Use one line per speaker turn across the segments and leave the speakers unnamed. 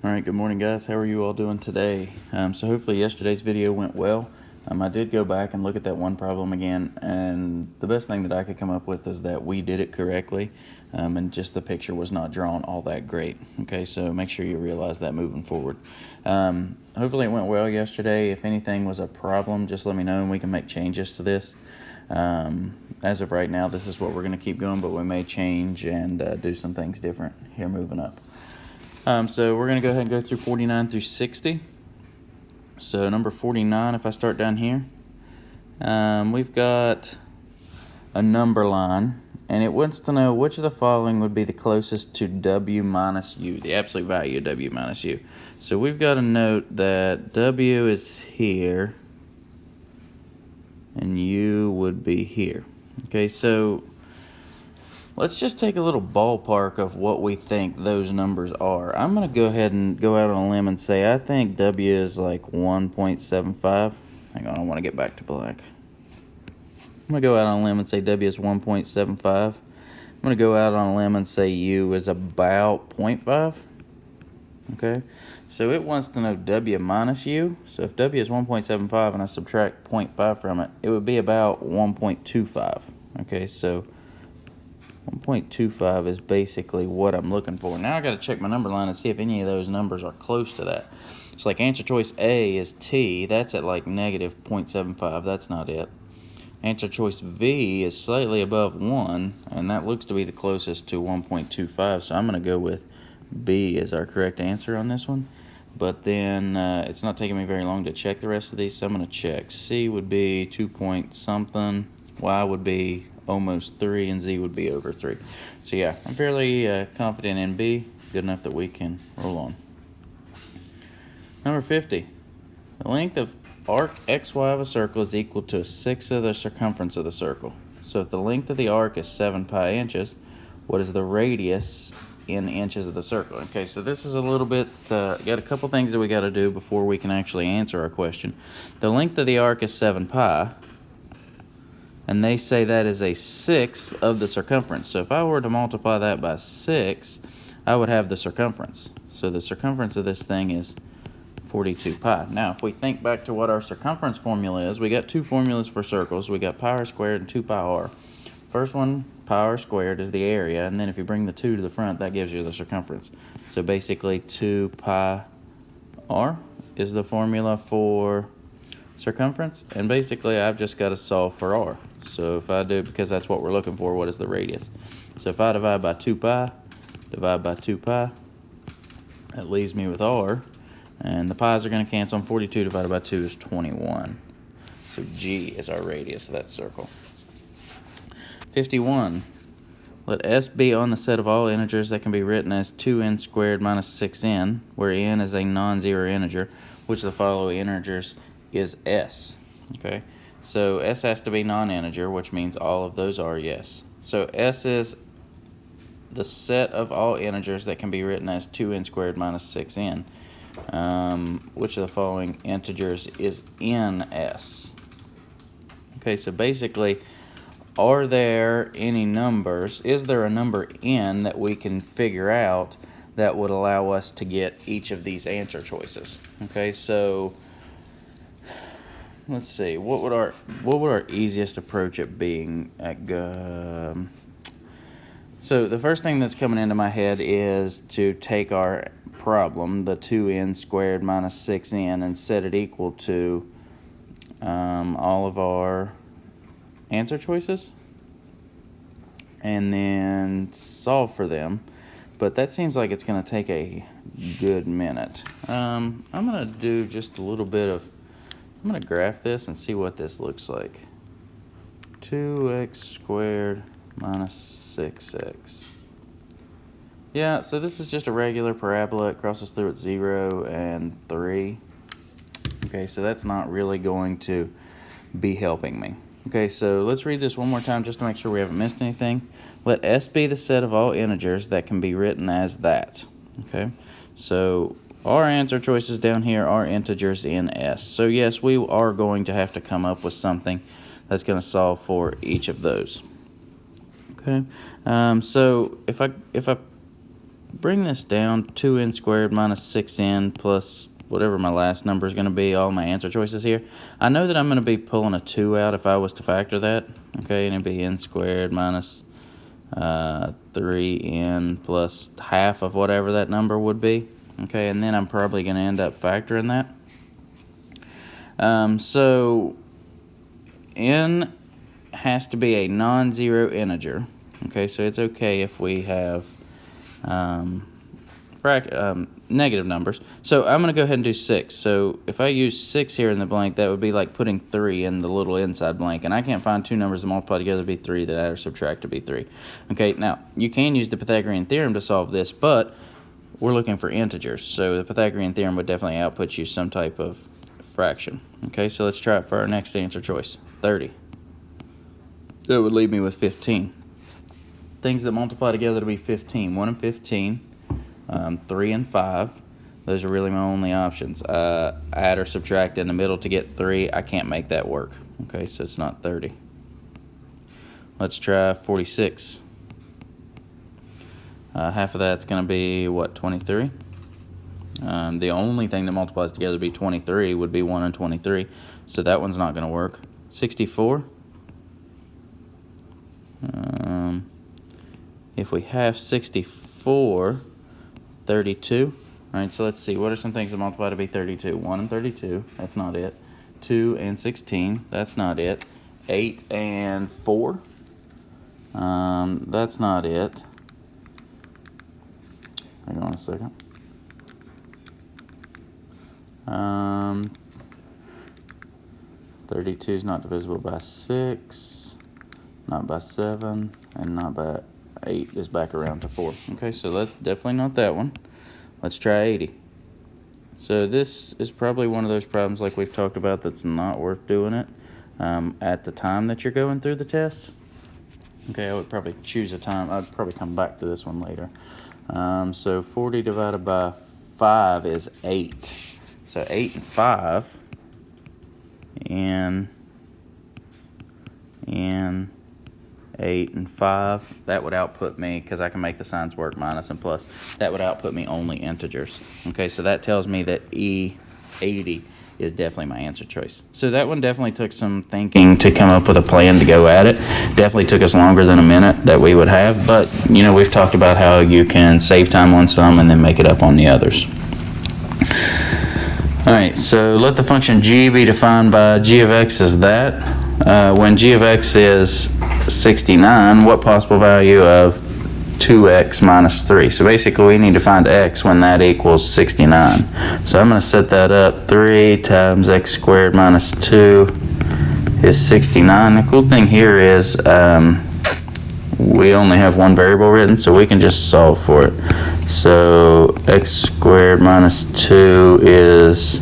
Alright, good morning guys. How are you all doing today? So hopefully yesterday's video went well. I did go back and look at that one problem again, and the best thing that I could come up with is that we did it correctly, and just the picture was not drawn all that great. Okay, so make sure you realize that moving forward. Hopefully it went well yesterday. If anything was a problem, just let me know and we can make changes to this. As of right now, this is what we're going to keep going, but we may change and do some things different here moving up. So we're going to go ahead and go through 49 through 60. So number 49, if I start down here, we've got a number line, and it wants to know which of the following would be the closest to W minus U, the absolute value of W minus U. So we've got to note that W is here, and U would be here. Okay, so let's just take a little ballpark of what we think those numbers are. I'm going to go ahead and go out on a limb and say I think W is like 1.75. Hang on, I want to get back to black. I'm going to go out on a limb and say W is 1.75. I'm going to go out on a limb and say U is about 0.5. Okay, so it wants to know W minus U. So if W is 1.75 and I subtract 0.5 from it, it would be about 1.25. Okay, so 1.25 is basically what I'm looking for. Now I got to check my number line and see if any of those numbers are close to that. So like answer choice A is T. That's at like negative 0.75. That's not it. Answer choice V is slightly above 1, and that looks to be the closest to 1.25. So I'm going to go with B as our correct answer on this one. But then it's not taking me very long to check the rest of these, so I'm going to check. C would be 2 point something. Y would be almost 3, and Z would be over 3. So yeah, I'm fairly confident in B. Good enough that we can roll on. Number 50. The length of arc XY of a circle is equal to 1/6 of the circumference of the circle. So if the length of the arc is 7 pi inches, what is the radius in inches of the circle? Okay, so this is a little bit, got a couple things that we got to do before we can actually answer our question. The length of the arc is 7 pi. And they say that is 1/6 of the circumference. So if I were to multiply that by 6, I would have the circumference. So the circumference of this thing is 42 pi. Now, if we think back to what our circumference formula is, we got two formulas for circles. We got pi r squared and 2 pi r. First one, pi r squared, is the area. And then if you bring the 2 to the front, that gives you the circumference. So basically 2 pi r is the formula for circumference, and basically I've just got to solve for r. So if I do, because that's what we're looking for, what is the radius? So if I divide by 2 pi, divide by 2 pi, that leaves me with r, and the pi's are going to cancel, and 42 divided by 2 is 21. So G is our radius of that circle. 51. Let S be on the set of all integers that can be written as 2n squared minus 6n, where n is a non-zero integer. Which of the following integers is S? Okay, so S has to be non-integer, which means all of those are yes. So S is the set of all integers that can be written as 2n squared minus 6n. Which of the following integers is in S? Okay, so basically, are there any numbers? Is there a number n that we can figure out that would allow us to get each of these answer choices? Okay, so let's see. What would our easiest approach at being at So the first thing that's coming into my head is to take our problem, the 2n squared minus 6n, and set it equal to all of our answer choices, and then solve for them. But that seems like it's going to take a good minute. I'm going to do just a little bit of, I'm going to graph this and see what this looks like. 2x squared minus 6x. Yeah, so this is just a regular parabola. It crosses through at 0 and 3. Okay, so that's not really going to be helping me. Okay, so let's read this one more time just to make sure we haven't missed anything. Let S be the set of all integers that can be written as that. Okay, so our answer choices down here are integers in S. So yes, we are going to have to come up with something that's going to solve for each of those. Okay, so if I bring this down. 2n squared minus 6n plus whatever my last number is going to be, all my answer choices here. I know that I'm going to be pulling a 2 out if I was to factor that. Okay, and it'd be n squared minus 3n plus half of whatever that number would be. Okay, and then I'm probably going to end up factoring that. So n has to be a non-zero integer. Okay, so it's okay if we have negative numbers. So I'm going to go ahead and do 6. So if I use 6 here in the blank, that would be like putting 3 in the little inside blank. And I can't find two numbers that multiply together to be 3 that add or subtract to be 3. Okay, now you can use the Pythagorean theorem to solve this, but we're looking for integers. So the Pythagorean theorem would definitely output you some type of fraction. Okay, so let's try it for our next answer choice, 30. That would leave me with 15. Things that multiply together to be 15. 1 and 15. 3 and 5. Those are really my only options. Add or subtract in the middle to get 3. I can't make that work. Okay, so it's not 30. Let's try 46. Half of that's going to be, what, 23? The only thing that multiplies together to be 23 would be 1 and 23. So that one's not going to work. 64. If we have 64, 32. All right, so let's see. What are some things that multiply to be 32? 1 and 32. That's not it. 2 and 16. That's not it. 8 and 4. That's not it. Hang on a second. 32 is not divisible by 6, not by 7, and not by 8 is back around to 4. Okay, so that's definitely not that one. Let's try 80. So this is probably one of those problems like we've talked about that's not worth doing it at the time that you're going through the test. Okay, I would probably choose a time. I'd probably come back to this one later. So 40 divided by 5 is 8. So 8 and 5 and 8 and 5, that would output me, because I can make the signs work, minus and plus, that would output me only integers. Okay, so that tells me that E80 is definitely my answer choice. So that one definitely took some thinking to come up with a plan to go at it. Definitely took us longer than a minute that we would have, but you know, we've talked about how you can save time on some and then make it up on the others. All right, so let the function g be defined by g of x is that. When g of x is 69, what possible value of 2x minus 3? So basically we need to find x when that equals 69. So I'm going to set that up. 3 times x squared minus 2 is 69. The cool thing here is we only have one variable written, so we can just solve for it. So x squared minus 2 is,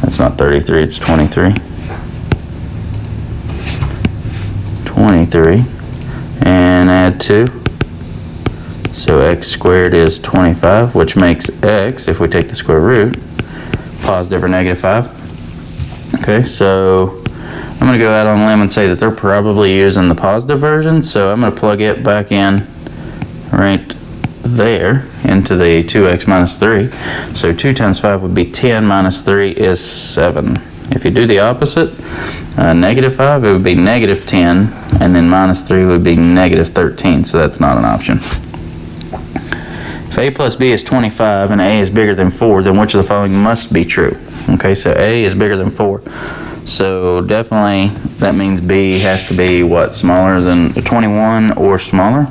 that's not 33, it's 23. 23, and add 2. So x squared is 25, which makes x, if we take the square root, positive or negative 5. Okay, so I'm going to go out on a limb and say that they're probably using the positive version, so I'm going to plug it back in right there into the 2x minus 3. So 2 times 5 would be 10 minus 3 is 7. If you do the opposite, negative 5, it would be negative 10, and then minus 3 would be negative 13, so that's not an option. If a plus b is 25 and a is bigger than 4, then which of the following must be true? Okay, so a is bigger than 4. So definitely that means b has to be, what, smaller than 21 or smaller?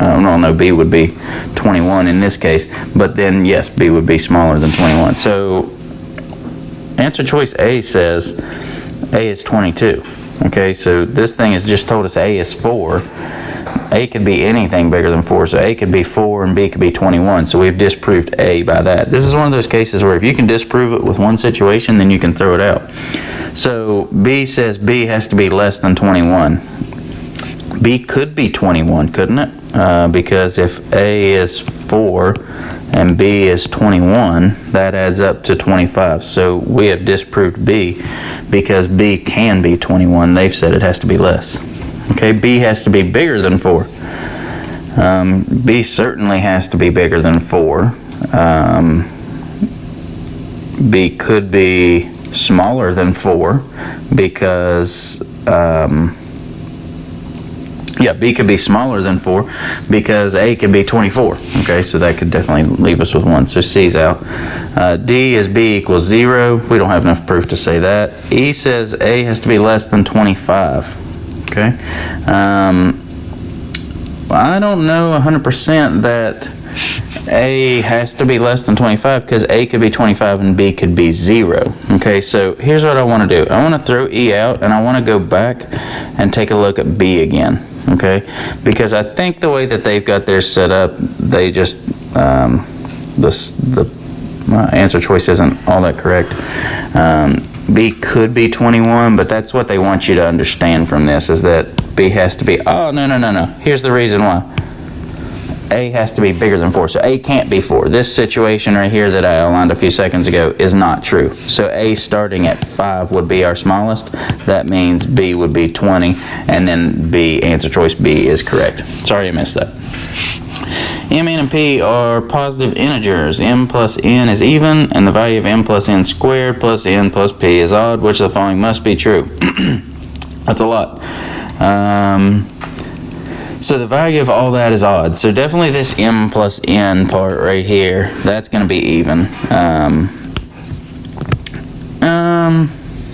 No, b would be 21 in this case, but then yes, b would be smaller than 21. So answer choice A says A is 22. Okay, so this thing has just told us A is 4. A could be anything bigger than 4, so A could be 4 and B could be 21. So we've disproved A by that. This is one of those cases where if you can disprove it with one situation, then you can throw it out. So B says B has to be less than 21. B could be 21, couldn't it? Because if A is 4 and B is 21, that adds up to 25. So we have disproved B because B can be 21. They've said it has to be less. Okay, B has to be bigger than 4. B certainly has to be bigger than 4. B could be smaller than 4 because, B could be smaller than 4 because A could be 24. Okay, so that could definitely leave us with 1. So C's out. D is B equals 0. We don't have enough proof to say that. E says A has to be less than 25. Okay. I don't know 100% that A has to be less than 25 because A could be 25 and B could be 0. Okay, so here's what I want to do. I want to throw E out and I want to go back and take a look at B again. Okay, because I think the way that they've got theirs set up, they just, the answer choice isn't all that correct. B could be 21, but that's what they want you to understand from this, is that B has to be, no. Here's the reason why. A has to be bigger than 4. So A can't be 4. This situation right here that I outlined a few seconds ago is not true. So A starting at 5 would be our smallest. That means B would be 20, and then B, answer choice B, is correct. Sorry I missed that. M, N, and P are positive integers. M plus N is even, and the value of M plus N squared plus N plus P is odd. Which of the following must be true? That's a lot. So the value of all that is odd. So definitely this M plus N part right here, that's going to be even.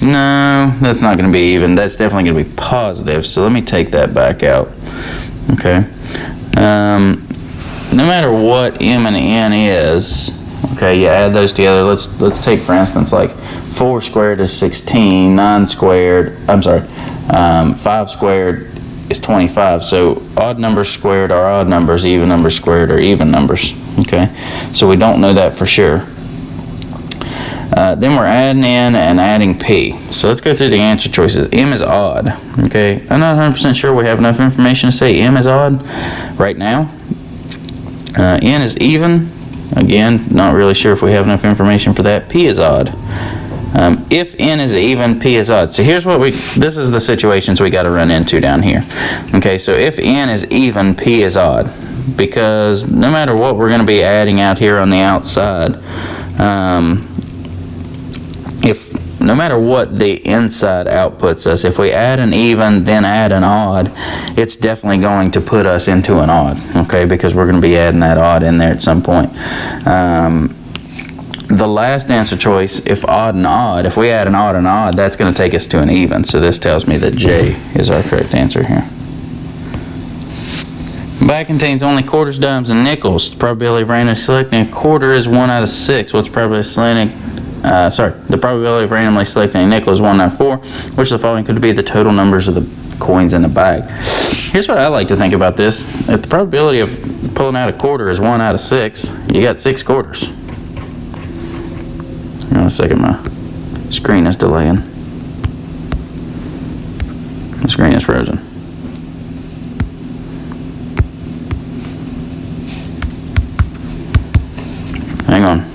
No, that's not going to be even. That's definitely going to be positive. So let me take that back out. Okay. No matter what M and N is, okay, you add those together. Let's take, for instance, like 4 squared is 16, 5 squared is 25. So odd numbers squared are odd numbers, even numbers squared are even numbers. Okay, so we don't know that for sure. Then we're adding in and adding P. So let's go through the answer choices. M is odd. Okay, I'm not 100% sure we have enough information to say M is odd right now. N is even. Again, not really sure if we have enough information for that. P is odd. If N is even, P is odd. So here's what this is the situations we got to run into down here. Okay, so if N is even, P is odd. Because no matter what we're going to be adding out here on the outside, no matter what the inside outputs us, if we add an even, then add an odd, it's definitely going to put us into an odd, okay, because we're going to be adding that odd in there at some point. The last answer choice, if odd and odd, if we add an odd and odd, that's going to take us to an even. So this tells me that J is our correct answer here. Bag contains only quarters, dimes, and nickels. The probability of randomly selecting a quarter is 1 out of 6. What's the probability of selecting? The probability of randomly selecting a nickel is 1 out of 4. Which of the following could be the total numbers of the coins in the bag? Here's what I like to think about this. If the probability of pulling out a quarter is 1 out of 6, you got 6 quarters. Hang on a second, my screen is delaying. The screen is frozen. Hang on.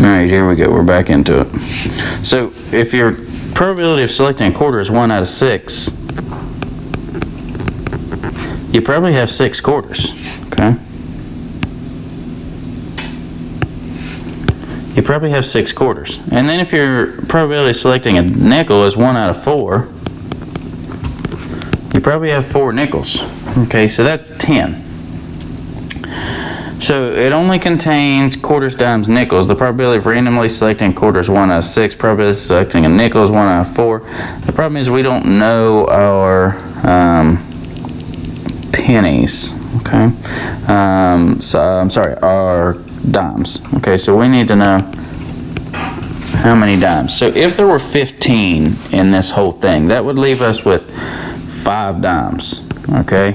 Alright, here we go. We're back into it. So, if your probability of selecting a quarter is 1 out of 6, you probably have 6 quarters, okay? You probably have 6 quarters. And then if your probability of selecting a nickel is 1 out of 4, you probably have 4 nickels. Okay, so that's 10. So it only contains quarters, dimes, nickels. The probability of randomly selecting quarters is 1 out of 6. Probability of selecting a nickel is 1 out of 4. The problem is we don't know our pennies. Okay, our dimes. Okay, so we need to know how many dimes. So if there were 15 in this whole thing, that would leave us with 5 dimes. Okay.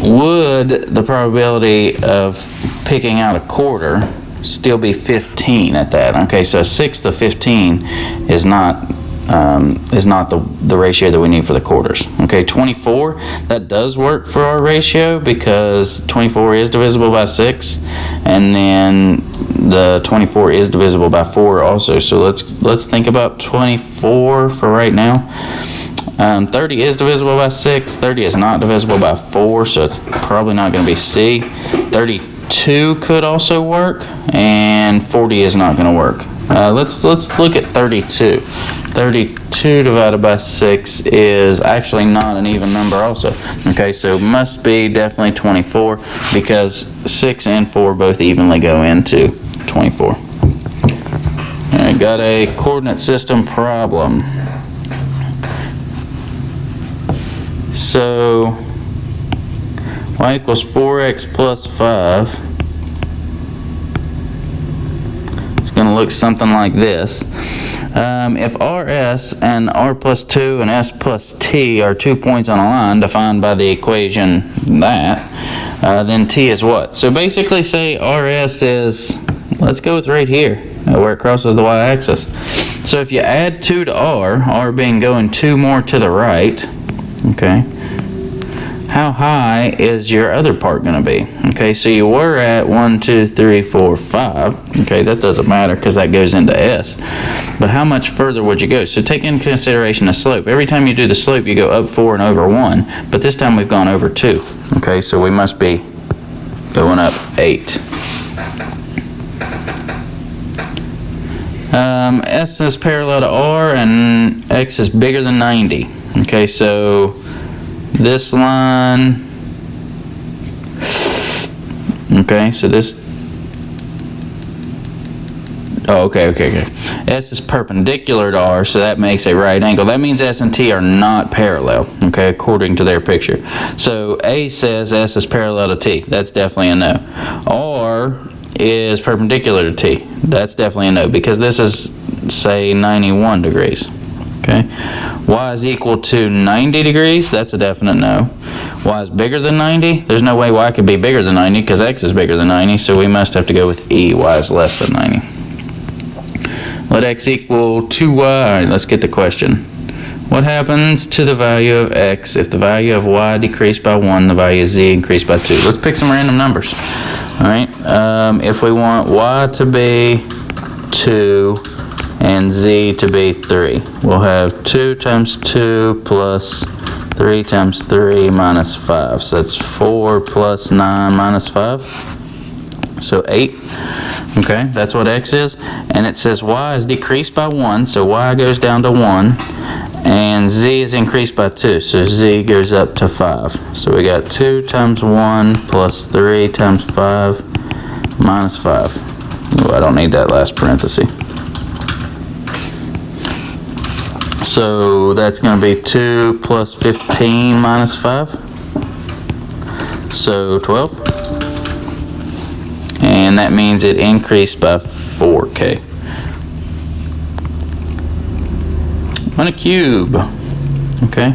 Would the probability of picking out a quarter still be 15 at that. Okay, so 6 to 15 is not the ratio that we need for the quarters. Okay, 24, that does work for our ratio because 24 is divisible by 6, and then the 24 is divisible by 4 also. So let's think about 24 for right now. 30 is divisible by 6. 30 is not divisible by 4, so it's probably not going to be C. 32 could also work, and 40 is not going to work. Let's look at 32. 32 divided by 6 is actually not an even number also. Okay, so must be definitely 24 because 6 and 4 both evenly go into 24. Alright, got a coordinate system problem. So y equals 4x plus 5. It's going to look something like this. If RS and R plus 2 and S plus T are 2 points on a line defined by the equation then T is what? So basically say RS is, let's go with right here, where it crosses the y-axis. So if you add 2 to R being going 2 more to the right, okay, how high is your other part going to be? Okay, so you were at 1, 2, 3, 4, 5. Okay, that doesn't matter because that goes into S. But how much further would you go? So take into consideration the slope. Every time you do the slope, you go up 4 and over 1. But this time we've gone over 2. Okay, so we must be going up 8. S is parallel to R and X is bigger than 90. Okay, so this line, okay, so this, okay. S is perpendicular to R, so that makes a right angle. That means S and T are not parallel, okay, according to their picture. So A says S is parallel to T. That's definitely a no. R is perpendicular to T. That's definitely a no, because this is, say, 91 degrees. Okay, y is equal to 90 degrees. That's a definite no. Y is bigger than 90. There's no way y could be bigger than 90 because x is bigger than 90, so we must have to go with E. Y is less than 90. Let x equal 2y. All right, let's get the question. What happens to the value of x if the value of y decreased by 1, the value of z increased by 2? Let's pick some random numbers. All right, if we want y to be 2 and z to be 3, we'll have 2 times 2 plus 3 times 3 minus 5. So that's 4 plus 9 minus 5. So 8. Okay, that's what x is. And it says y is decreased by 1, so y goes down to 1. And z is increased by 2, so z goes up to 5. So we got 2 times 1 plus 3 times 5 minus 5. Oh, I don't need that last parenthesis. So that's going to be 2 plus 15 minus 5. So 12. And that means it increased by 4k. On a cube. Okay.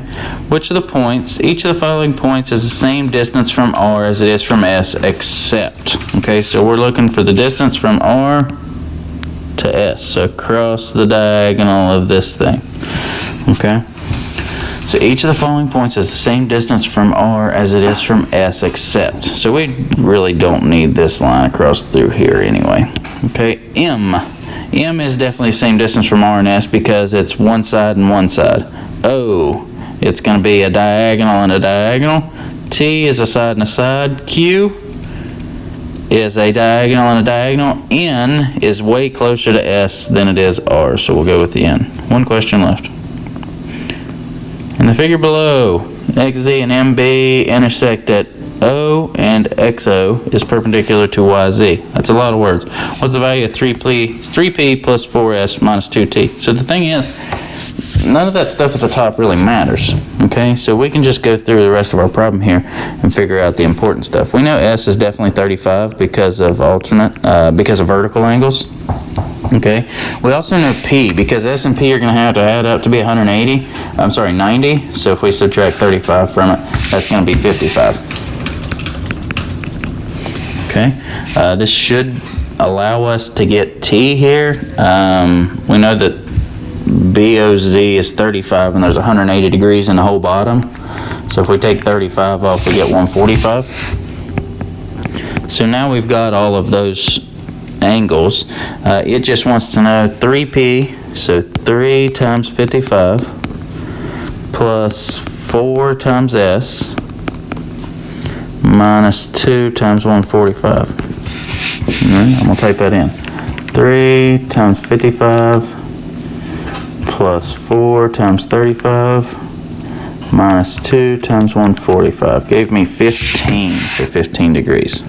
Which of the points, each of the following points is the same distance from R as it is from S except. Okay, so we're looking for the distance from R to S. So across the diagonal of this thing. Okay. So each of the following points is the same distance from R as it is from S except. So we really don't need this line across through here anyway. Okay. M is definitely the same distance from R and S because it's one side and one side. O, it's going to be a diagonal and a diagonal. T is a side and a side. Q is a diagonal and a diagonal. N is way closer to S than it is R, so we'll go with the N. One question left. In the figure below, XZ and MB intersect at O, and XO is perpendicular to YZ. That's a lot of words. What's the value of 3P plus 4S minus 2T? So the thing is, none of that stuff at the top really matters. Okay, so we can just go through the rest of our problem here and figure out the important stuff. We know S is definitely 35 because of because of vertical angles. Okay, we also know P because S and P are going to have to add up to be 90. So if we subtract 35 from it, that's going to be 55. Okay, this should allow us to get T here. We know that BOZ is 35 and there's 180 degrees in the whole bottom. So if we take 35 off, we get 145. So now we've got all of those angles. It just wants to know 3P, so 3 times 55 plus 4 times S minus 2 times 145. I'm going to type that in. 3 times 55 plus 4 times 35 minus 2 times 145. Gave me 15, so 15 degrees.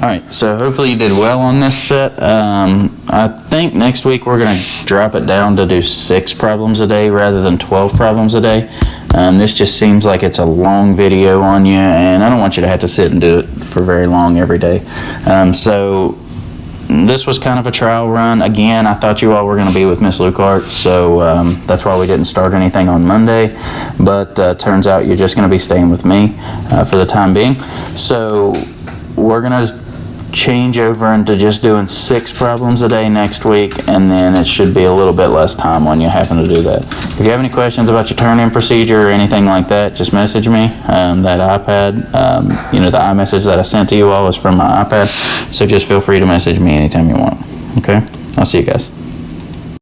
Alright, so hopefully you did well on this set. I think next week we're going to drop it down to do 6 problems a day rather than 12 problems a day. This just seems like it's a long video on you, and I don't want you to have to sit and do it for very long every day. So this was kind of a trial run. Again, I thought you all were going to be with Miss Lukart, so that's why we didn't start anything on Monday. But turns out you're just going to be staying with me for the time being. So we're going to change over into just doing 6 problems a day next week, and then it should be a little bit less time on you having to do that. If you have any questions about your turn-in procedure or anything like that, just message me. That iPad, the iMessage that I sent to you all is from my iPad, so just feel free to message me anytime you want. Okay? I'll see you guys.